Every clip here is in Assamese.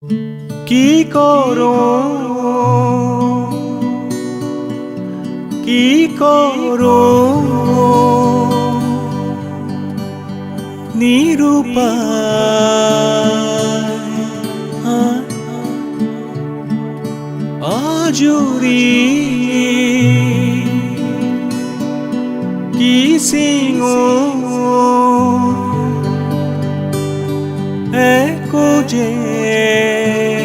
কি কৰোঁ কি কৰোঁ নিৰুপায় আজৰি কি ছিঙো একো যেন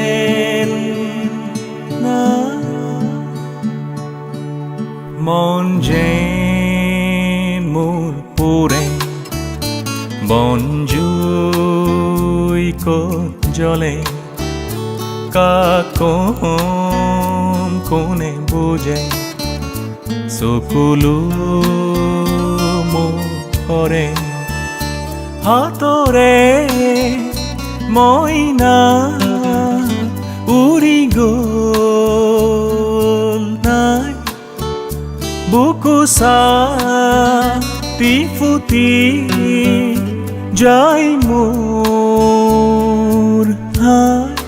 নাই মন যেন মোৰ পুৰে বন জুইকত জ্বলে কাক কোনে বুজে চকুলো মুখৰে হাতৰে মইনা উৰি গ'ল নাই বুকু ছাতি ফুটি যায় মোৰ হাত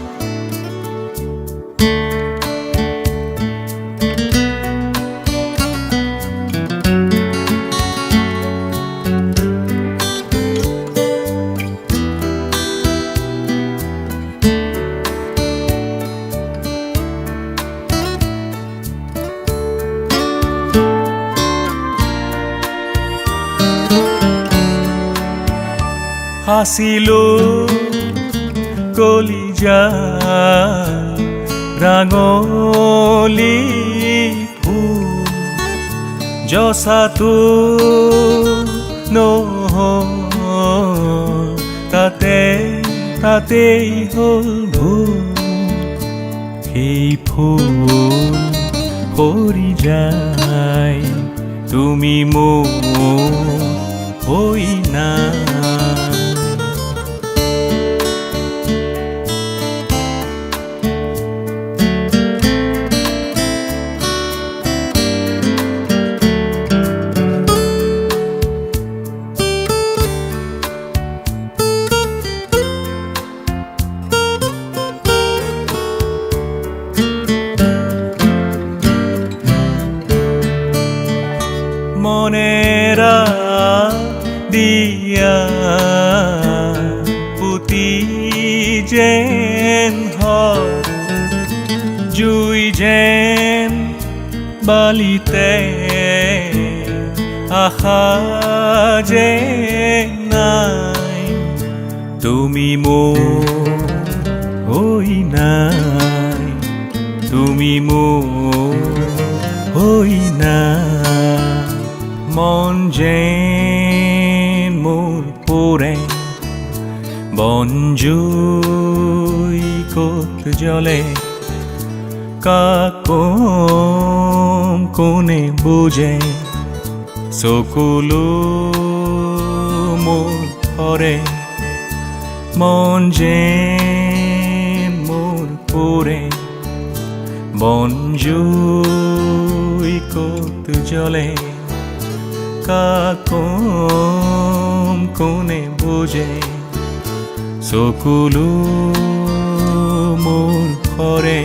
হাসিলো কলিজা ৰাঙলী ফুল জসাটো নহ'ল তাতেই হ'ল ভুল সেই ফুল সৰি যায় তুমি মোৰ হৈ নাই মনেৰা দিয়া পুতি যেন হয় জুই যেন বালিতে আশা যে নাই তুমি মোৰ হৈ নাই তুমি মোৰ হৈ নাই মন যেন মোৰ পুৰে বন জুইকত জ্বলে কাক কোনে বুজে চকুলো মোৰ ধৰে মন যেন মোৰ পুৰে বন জুইকত জ্বলে কাক কোনে বুজে চকুলো মোৰ ধৰে